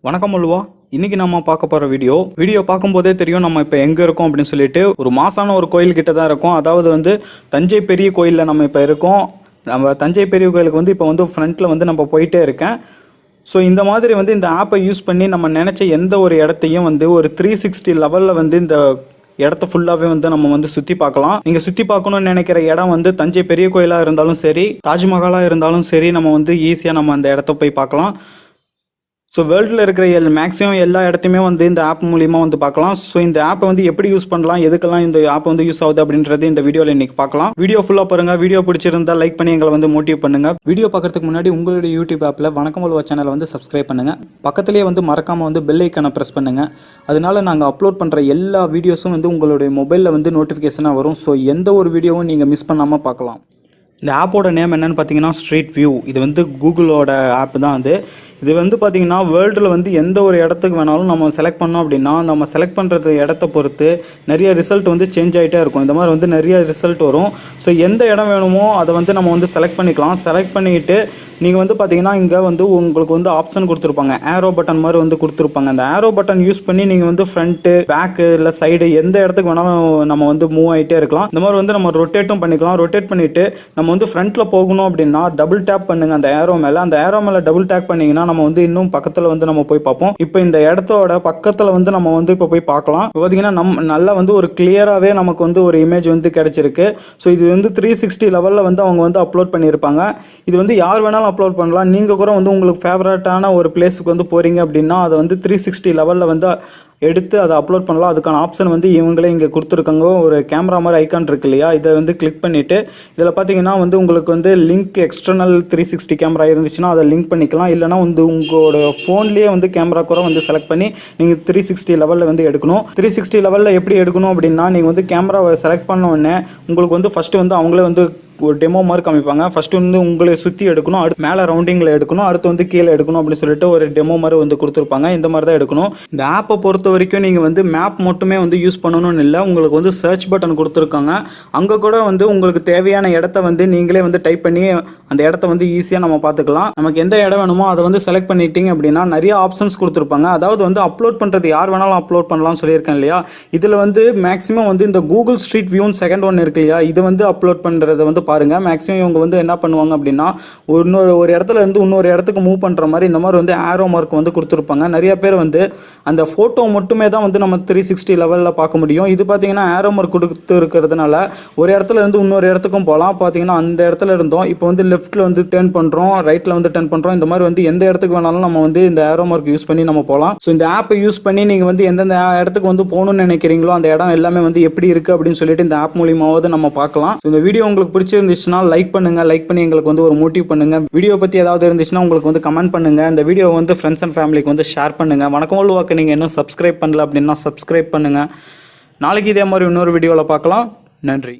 வணக்கம் அல்வா. இன்னைக்கு நம்ம பார்க்க போகிற வீடியோ பார்க்கும்போதே தெரியும் நம்ம இப்போ எங்கே இருக்கோம் அப்படின்னு சொல்லிட்டு. ஒரு மாசான ஒரு கோயில் கிட்ட தான் இருக்கோம். அதாவது வந்து தஞ்சை பெரிய கோயிலில் நம்ம இப்போ இருக்கோம். நம்ம தஞ்சை பெரிய கோயிலுக்கு வந்து இப்போ வந்து ஃப்ரண்ட்டில் வந்து நம்ம போயிட்டே இருக்கேன். ஸோ இந்த மாதிரி வந்து இந்த ஆப்பை யூஸ் பண்ணி நம்ம நினச்ச எந்த ஒரு இடத்தையும் வந்து ஒரு 360 லெவலில் வந்து இந்த இடத்த ஃபுல்லாகவே வந்து நம்ம வந்து சுற்றி பார்க்கலாம். நீங்கள் சுற்றி பார்க்கணும்னு நினைக்கிற இடம் வந்து தஞ்சை பெரிய கோயிலாக இருந்தாலும் சரி, தாஜ்மஹாலாக இருந்தாலும் சரி, நம்ம வந்து ஈஸியாக நம்ம அந்த இடத்த போய் பார்க்கலாம். ஸோ வேர்ல்டில் இருக்கிற மேக்ஸிமம் எல்லா இடத்தையுமே வந்து இந்த ஆப் மூலிமா வந்து பார்க்கலாம். ஸோ இந்த ஆப்பை வந்து எப்படி யூஸ் பண்ணலாம், எதுக்கெல்லாம் இந்த ஆப் வந்து யூஸ் ஆகுது அப்படின்றது இந்த வீடியோவில் இன்னைக்கு பார்க்கலாம். வீடியோ ஃபுல்லாக பாருங்க. வீடியோ பிடிச்சிருந்தா லைக் பண்ணி எங்களை வந்து மோட்டிவ் பண்ணுங்க. வீடியோ பார்க்கறதுக்கு முன்னாடி உங்களுடைய யூடியூப் ஆப்பில் வணக்கம் அல்வா சேனலை வந்து சப்ஸ்கிரைப் பண்ணுங்க. பக்கத்துலேயே வந்து மறக்காமல் வந்து பெல் ஐக்கானை ப்ரெஸ் பண்ணுங்க. அதனால நாங்கள் அப்லோட் பண்ணுற எல்லா வீடியோஸும் வந்து உங்களுடைய மொபைலில் வந்து நோட்டிஃபிகேஷனாக வரும். ஸோ எந்த ஒரு வீடியோவும் நீங்கள் மிஸ் பண்ணாமல் பார்க்கலாம். இந்த ஆப்போட நேம் என்னென்னு பார்த்தீங்கன்னா ஸ்ட்ரீட் வியூ. இது வந்து கூகுளோட ஆப் தான். இது வந்து பார்த்திங்கன்னா வேர்ல்டில் வந்து எந்த ஒரு இடத்துக்கு வேணாலும் நம்ம செலக்ட் பண்ணோம் அப்படின்னா நம்ம செலக்ட் பண்ணுறது இடத்த பொறுத்து நிறைய ரிசல்ட் வந்து சேஞ்ச் ஆகிட்டே இருக்கும். இந்த மாதிரி வந்து நிறைய ரிசல்ட் வரும். ஸோ எந்த இடம் வேணுமோ அதை வந்து நம்ம வந்து செலக்ட் பண்ணிக்கலாம். செலக்ட் பண்ணிக்கிட்டு நீங்கள் வந்து பார்த்திங்கன்னா இங்கே வந்து உங்களுக்கு வந்து ஆப்ஷன் கொடுத்துருப்பாங்க. ஏரோ பட்டன் மாதிரி வந்து கொடுத்துருப்பாங்க. அந்த ஏரோ பட்டன் யூஸ் பண்ணி நீங்கள் வந்து ஃப்ரண்ட்டு, பேக்கு, இல்லை சைடு எந்த இடத்துக்கு வேணாலும் நம்ம வந்து மூவ் ஆகிட்டே இருக்கலாம். இந்த மாதிரி வந்து நம்ம ரொட்டேட்டும் பண்ணிக்கலாம். ரொட்டேட் பண்ணிவிட்டு நம்ம வந்து ஃப்ரண்ட்டில் போகணும் அப்படின்னா டபுள் டேப் பண்ணுங்கள் அந்த ஏரோ மேலே. அந்த ஏரோ மேலே டபுள் டேப் பண்ணிங்கன்னா நம்ம வந்து இன்னும் பக்கத்தில் வந்து நம்ம போய் பார்ப்போம். இப்போ இந்த இடத்தோட பக்கத்தில் வந்து நம்ம வந்து இப்போ போய் பார்க்கலாம். இப்போ பார்த்தீங்கன்னா நல்லா வந்து ஒரு கிளியராகவே நமக்கு வந்து ஒரு இமேஜ் வந்து கிடைச்சிருக்கு. ஸோ இது வந்து 360 லெவலில் வந்து அவங்க வந்து அப்லோட் பண்ணியிருப்பாங்க. இது வந்து யார் வேணாலும் அப்லோட் பண்ணலாம். நீங்கள் கூட வந்து உங்களுக்கு ஃபேவரட்டான ஒரு பிளேஸுக்கு வந்து போகிறீங்க அப்படின்னா அதை வந்து 360 லெவலில் வந்து எடுத்து அதை அப்லோட் பண்ணலாம். அதுக்கான ஆப்ஷன் வந்து இவங்களே இங்கே கொடுத்துருக்காங்க. ஒரு கேமரா மாதிரி ஐக்கான் இருக்கு இல்லையா, இதை வந்து கிளிக் பண்ணிவிட்டு இதில் பார்த்தீங்கன்னா வந்து உங்களுக்கு வந்து லிங்க் எக்ஸ்டர்னல் 360 கேமரா இருந்துச்சுன்னா அதை லிங்க் பண்ணிக்கலாம். இல்லைனா வந்து உங்களோட ஃபோன்லேயே வந்து கேமரா கூட வந்து செலக்ட் பண்ணி நீங்கள் 360 லெவலில் வந்து எடுக்கணும். 360 லெவலில் எப்படி எடுக்கணும் அப்படின்னா நீங்கள் வந்து கேமராவை செலக்ட் பண்ண உடனே உங்களுக்கு வந்து ஃபஸ்ட்டு வந்து அவங்களே வந்து ஒரு டெமோ மாதிரி காமிப்பாங்க. ஃபஸ்ட்டு வந்து உங்களை சுற்றி எடுக்கணும், அடுத்து மேலே ரவுண்டிங்கில் எடுக்கணும், அடுத்து வந்து கீழே எடுக்கணும் அப்படின்னு சொல்லிட்டு ஒரு டெமோ மாதிரி வந்து கொடுத்துருப்பாங்க. இந்த மாதிரி தான் எடுக்கணும். இந்த ஆப்பை பொறுத்த வரைக்கும் நீங்கள் வந்து மேப் மட்டுமே வந்து யூஸ் பண்ணணும்னு இல்லை. உங்களுக்கு வந்து சர்ச் பட்டன் கொடுத்துருக்காங்க. அங்கே கூட வந்து உங்களுக்கு தேவையான இடத்த வந்து நீங்களே வந்து டைப் பண்ணி அந்த இடத்த வந்து ஈஸியாக நம்ம பார்த்துக்கலாம். நமக்கு எந்த இடம் வேணுமோ அதை வந்து செலக்ட் பண்ணிட்டீங்க அப்படின்னா நிறைய ஆப்ஷன்ஸ் கொடுத்துருப்பாங்க. அதாவது வந்து அப்லோட் பண்ணுறது யார் வேணாலும் அப்லோட் பண்ணலாம்னு சொல்லியிருக்கேன் இல்லையா. இதில் வந்து மேக்ஸிமம் வந்து இந்த கூகுள் ஸ்ட்ரீட் வியூன்னு செகண்ட் ஒன் இருக்கு இல்லையா, இதை வந்து அப்லோட் பண்ணுறதை வந்து பாருங்கள். மேக்ஸிமம் இவங்க வந்து என்ன பண்ணுவாங்க அப்படின்னா ஒரு இடத்துல இருந்து இன்னொரு இடத்துக்கு மூவ் பண்ணுற மாதிரி இந்த மாதிரி வந்து ஆரோ மார்க் வந்து கொடுத்துருப்பாங்க. நிறைய பேர் வந்து அந்த ஃபோட்டோ மட்டுமே தான் வந்து நம்ம 360 லெவலில் பார்க்க முடியும். இது பார்த்தீங்கன்னா ஆரோ மார்க் கொடுத்து இருக்கிறதுனால ஒரு இடத்துல இருந்து இன்னொரு இடத்துக்கும் போகலாம். பார்த்தீங்கன்னா அந்த இடத்துல இருந்தோம் இப்போ வந்து லெஃப்ட்டில் வந்து டர்ன் பண்ணுறோம், ரைட்டில் வந்து டர்ன் பண்ணுறோம். இந்த மாதிரி வந்து எந்த இடத்துக்கு வேணாலும் நம்ம வந்து இந்த ஆரோ மார்க் யூஸ் பண்ணி நம்ம போகலாம். ஸோ இந்த ஆப்பை யூஸ் பண்ணி நீங்கள் வந்து எந்தெந்த இடத்துக்கு வந்து போகணும்னு நினைக்கிறீங்களோ அந்த இடம் எல்லாமே வந்து எப்படி இருக்குது அப்படின்னு சொல்லிட்டு இந்த ஆப் மூலியமாவது நம்ம பார்க்கலாம். இந்த வீடியோ உங்களுக்கு பிடிச்சிருந்துச்சுன்னா லைக் பண்ணுங்க. லைக் பண்ணி எங்களுக்கு வந்து ஒரு மோட்டிவ் பண்ணுங்க. வீடியோ பற்றி ஏதாவது இருந்துச்சுன்னா உங்களுக்கு வந்து கமெண்ட் பண்ணுங்க. இந்த வீடியோ வந்து ஃப்ரெண்ட்ஸ் அண்ட் ஃபேமிலிக்கு வந்து ஷேர் பண்ணுங்க. வணக்கம் அல்வாக்கு நீங்கள் இன்னும் சப்ஸ்கிரைப் பண்ணல அப்படின்னா சப்ஸ்கிரைப் பண்ணுங்க. நாளைக்கு இதே மாதிரி இன்னொரு வீடியோவில் பார்க்கலாம். நன்றி.